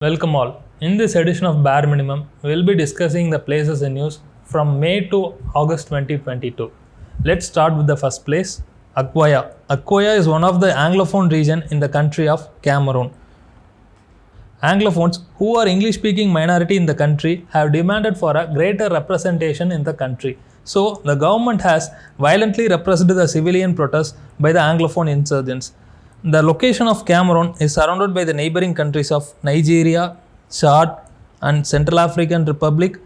Welcome all. In this edition of Bare Minimum, we will be discussing the places in news from May to August 2022. Let's start with the first place, Akkoya. Akkoya is one of the Anglophone region in the country of Cameroon. Anglophones, who are English-speaking minority in the country, have demanded for a greater representation in the country. So, the government has violently repressed the civilian protests by the Anglophone insurgents. The location of Cameroon is surrounded by the neighboring countries of Nigeria, Chad, and Central African Republic,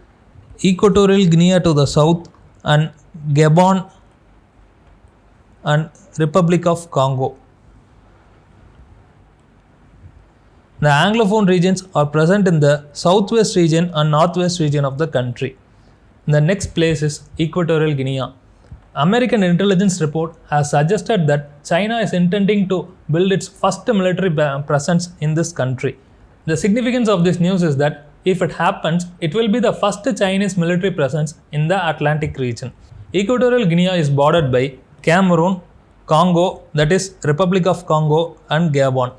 Equatorial Guinea to the south, and Gabon and Republic of Congo. The Anglophone regions are present in the southwest region and northwest region of the country. The next place is Equatorial Guinea. American intelligence report has suggested that China is intending to build its first military presence in this country. The significance of this news is that if it happens, it will be the first Chinese military presence in the Atlantic region. Equatorial Guinea is bordered by Cameroon, Congo, that is Republic of Congo, and Gabon.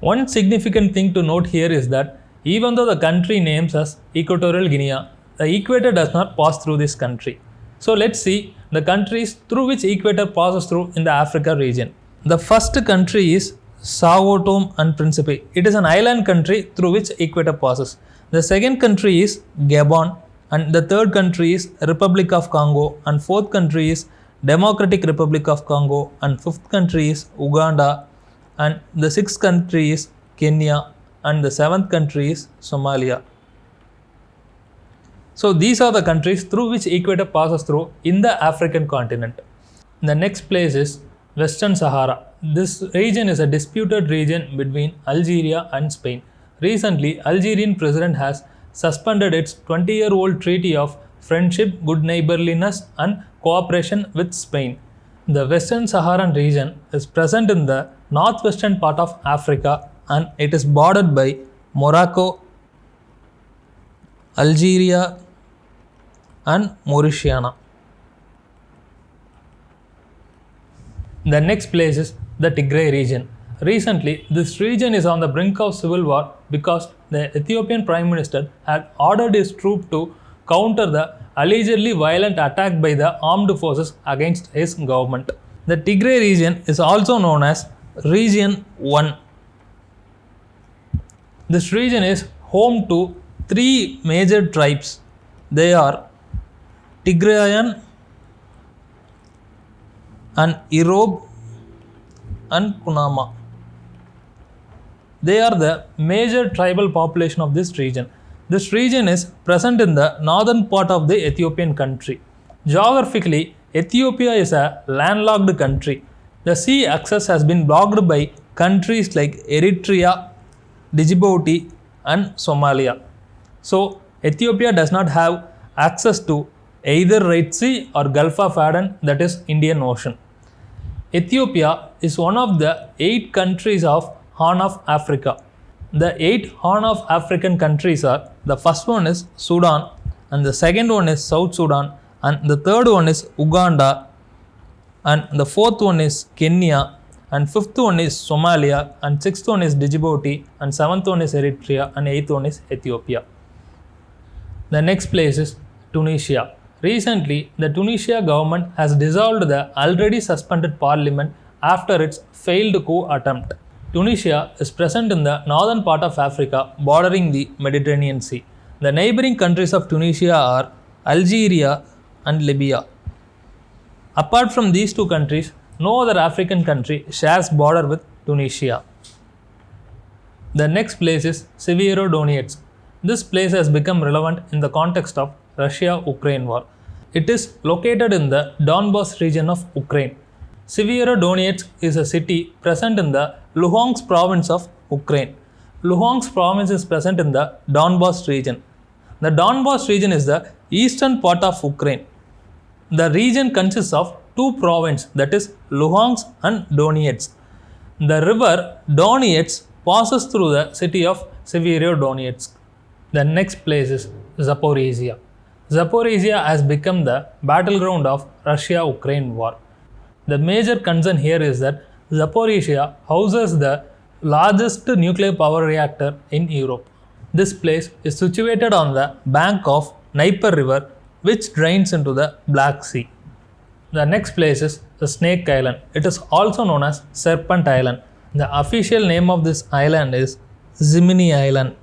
One significant thing to note here is that even though the country names as Equatorial Guinea, the equator does not pass through this country. So let's see the countries through which equator passes through in the Africa region. The first country is Sao Tome and Principe. It is an island country through which equator passes. The second country is Gabon, and the third country is Republic of Congo, and fourth country is Democratic Republic of Congo, and fifth country is Uganda, and the sixth country is Kenya, and the seventh country is Somalia. So these are the countries through which equator passes through in the African continent. The next place is Western Sahara. This region is a disputed region between Algeria and Spain. Recently, Algerian president has suspended its 20-year-old treaty of friendship, good neighborliness and cooperation with Spain. The Western Saharan region is present in the northwestern part of Africa, and it is bordered by Morocco, Algeria, and Mauritania. The next place is the Tigray region. Recently, this region is on the brink of civil war because the Ethiopian Prime Minister had ordered his troops to counter the allegedly violent attack by the armed forces against his government. The Tigray region is also known as Region 1. This region is home to three major tribes. They are Tigrayan and Irob and Kunama. They are the major tribal population of this region. This region is present in the northern part of the Ethiopian country. Geographically, Ethiopia is a landlocked country. The sea access has been blocked by countries like Eritrea, Djibouti, and Somalia. So, Ethiopia does not have access to either Red Sea or Gulf of Aden, that is Indian Ocean. Ethiopia is one of the 8 countries of Horn of Africa. The 8 Horn of African countries are, the first one is Sudan, and the second one is South Sudan, and the third one is Uganda, and the fourth one is Kenya, and fifth one is Somalia, and sixth one is Djibouti, and seventh one is Eritrea, and eighth one is Ethiopia. The next place is Tunisia. Recently, the Tunisia government has dissolved the already suspended parliament after its failed coup attempt. Tunisia is present in the northern part of Africa bordering the Mediterranean Sea. The neighboring countries of Tunisia are Algeria and Libya. Apart from these two countries, no other African country shares border with Tunisia. The next place is Severodonetsk. This place has become relevant in the context of Russia-Ukraine war. It is located in the Donbas region of Ukraine. Severodonetsk is a city present in the Luhansk province of Ukraine. Luhansk province is present in the Donbas region. The Donbas region is the eastern part of Ukraine. The region consists of two provinces, that is Luhansk and Donetsk. The river Donetsk passes through the city of Severodonetsk. The next place is Zaporizhia. Zaporizhia has become the battleground of Russia-Ukraine war. The major concern here is that Zaporizhia houses the largest nuclear power reactor in Europe. This place is situated on the bank of Dnieper River, which drains into the Black Sea. The next place is the Snake Island. It is also known as Serpent Island. The official name of this island is Zimini Island.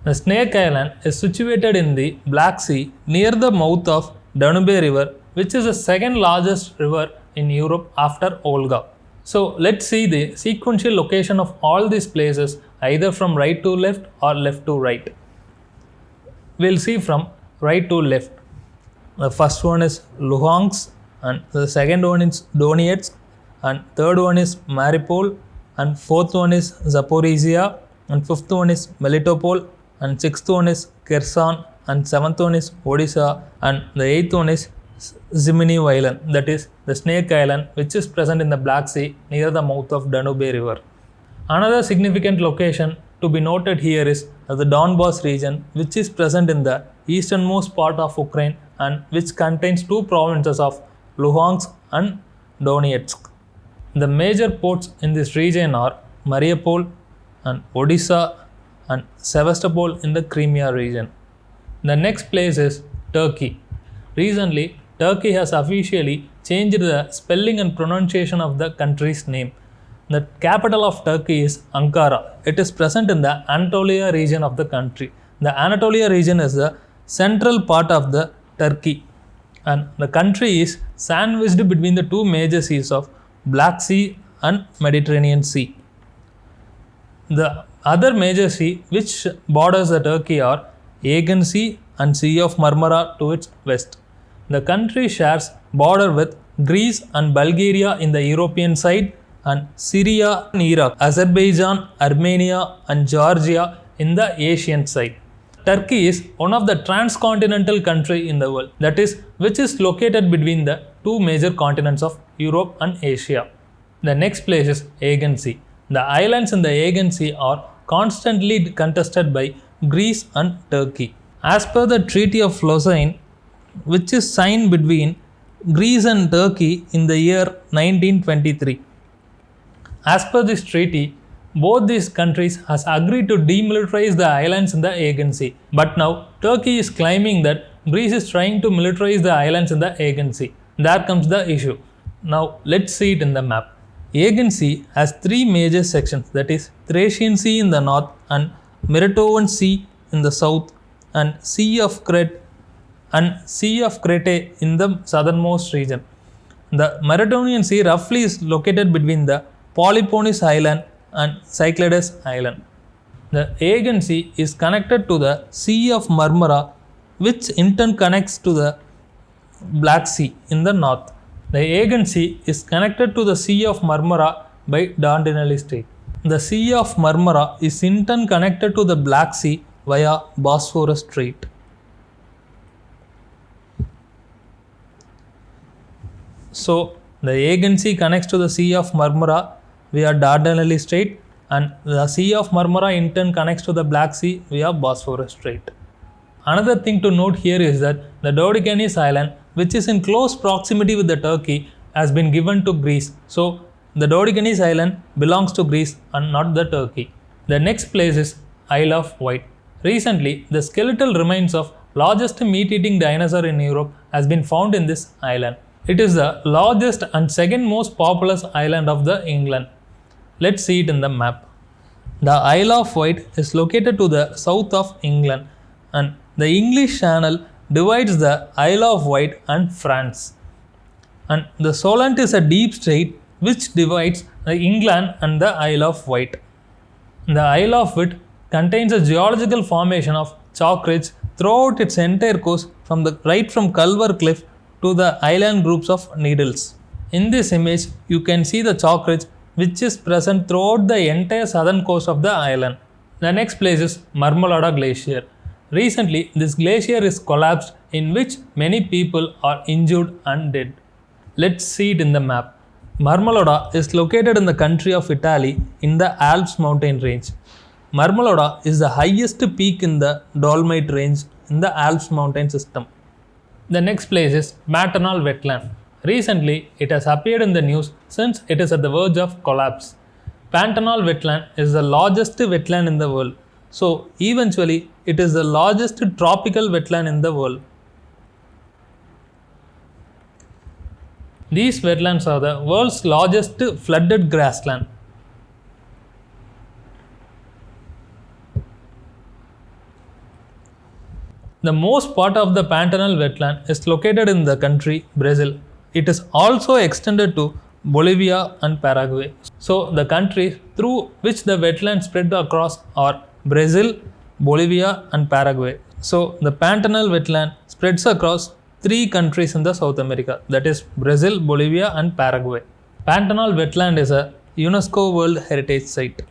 The Snake Island is situated in the Black Sea near the mouth of Danube River, which is the second largest river in Europe after Volga. So let's see the sequential location of all these places, either from right to left or left to right. We'll see from right to left. The first one is Luhansk, and the second one is Donetsk, and third one is Mariupol, and fourth one is Zaporizhia, and fifth one is Melitopol, and sixth one is Kherson, and seventh one is Odisha, and the eighth one is Zimini Island, that is the Snake Island, which is present in the Black Sea near the mouth of Danube River. Another significant location to be noted here is the Donbas region, which is present in the easternmost part of Ukraine and which contains two provinces of Luhansk and Donetsk. The major ports in this region are Mariupol and Odisha and Sevastopol in the Crimea region. The next place is Turkey. Recently, Turkey has officially changed the spelling and pronunciation of the country's name. The capital of Turkey is Ankara. It is present in the Anatolia region of the country. The Anatolia region is the central part of the Turkey, and the country is sandwiched between the two major seas of Black Sea and Mediterranean Sea. The other major sea which borders the Turkey are Aegean Sea and Sea of Marmara to its west. The country shares border with Greece and Bulgaria in the European side, and Syria and Iraq, Azerbaijan, Armenia and Georgia in the Asian side. Turkey is one of the transcontinental country in the world, that is, which is located between the two major continents of Europe and Asia. The next place is Aegean Sea. The islands in the Aegean Sea are constantly contested by Greece and Turkey. As per the Treaty of Lausanne, which is signed between Greece and Turkey in the year 1923. As per this treaty, both these countries has agreed to demilitarize the islands in the Aegean Sea. But now Turkey is claiming that Greece is trying to militarize the islands in the Aegean Sea. There comes the issue. Now let's see it in the map. Aegean Sea has three major sections, that is Thracian Sea in the north and Meritovan Sea in the south and Sea of Crete in the southernmost region. The Mediterranean Sea roughly is located between the Peloponnese Island and Cyclades Island. The Aegean Sea is connected to the Sea of Marmara, which in turn connects to the Black Sea in the north. The Aegean Sea is connected to the Sea of Marmara by Dardanelles Strait. The Sea of Marmara is in turn connected to the Black Sea via Bosphorus Strait. So, the Aegean Sea connects to the Sea of Marmara via Dardanelles Strait, and the Sea of Marmara in turn connects to the Black Sea via Bosphorus Strait. Another thing to note here is that the Dodecanese island, which is in close proximity with the Turkey, has been given to Greece. So, the Dodecanese island belongs to Greece and not the Turkey. The next place is Isle of Wight. Recently, the skeletal remains of largest meat-eating dinosaur in Europe has been found in this island. It is the largest and second most populous island of the England. Let's see it in the map. The Isle of Wight is located to the south of England, and the English Channel divides the Isle of Wight and France. And the Solent is a deep strait which divides England and the Isle of Wight. The Isle of Wight contains a geological formation of chalk ridge throughout its entire coast from Culver Cliff to the island groups of needles. In this image, you can see the chalk ridge which is present throughout the entire southern coast of the island. The next place is Marmolada Glacier. Recently, this glacier is collapsed, in which many people are injured and dead. Let's see it in the map. Marmolada is located in the country of Italy in the Alps mountain range. Marmolada is the highest peak in the Dolomite range in the Alps mountain system. The next place is Maternal Wetland. Recently, it has appeared in the news since it is at the verge of collapse. Pantanal Wetland is the largest wetland in the world. So eventually it is the largest tropical wetland in the world. These wetlands are the world's largest flooded grassland. The most part of the Pantanal wetland is located in the country Brazil. It is also extended to Bolivia and Paraguay. So the countries through which the wetlands spread across are Brazil, Bolivia and Paraguay. So the Pantanal wetland spreads across three countries in the South America, that is Brazil, Bolivia and Paraguay. Pantanal wetland is a UNESCO World Heritage Site.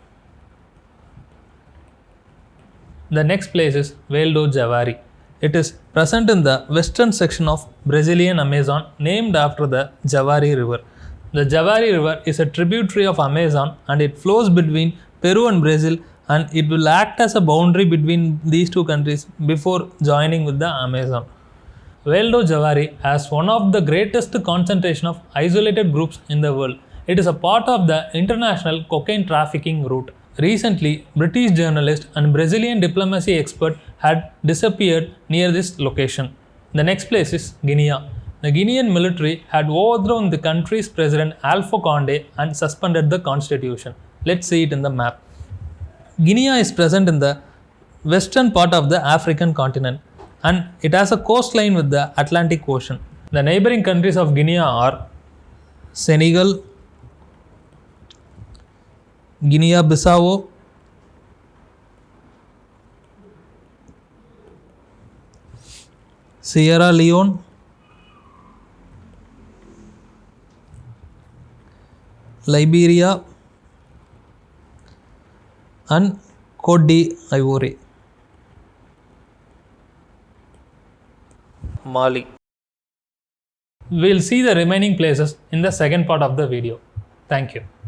The next place is Vale do Javari. It is present in the western section of Brazilian Amazon, named after the Javari River. The Javari River is a tributary of Amazon and it flows between Peru and Brazil, and it will act as a boundary between these two countries before joining with the Amazon. Vale do Javari has one of the greatest concentration of isolated groups in the world. It is a part of the international cocaine trafficking route. Recently, British journalist and Brazilian diplomacy expert had disappeared near this location. The next place is Guinea. The Guinean military had overthrown the country's president Alpha Conde and suspended the constitution. Let's see it in the map. Guinea is present in the western part of the African continent, and it has a coastline with the Atlantic Ocean. The neighboring countries of Guinea are Senegal, Guinea-Bissau, Sierra Leone, Liberia and Cote d'Ivoire. Mali. We'll see the remaining places in the second part of the video. Thank you.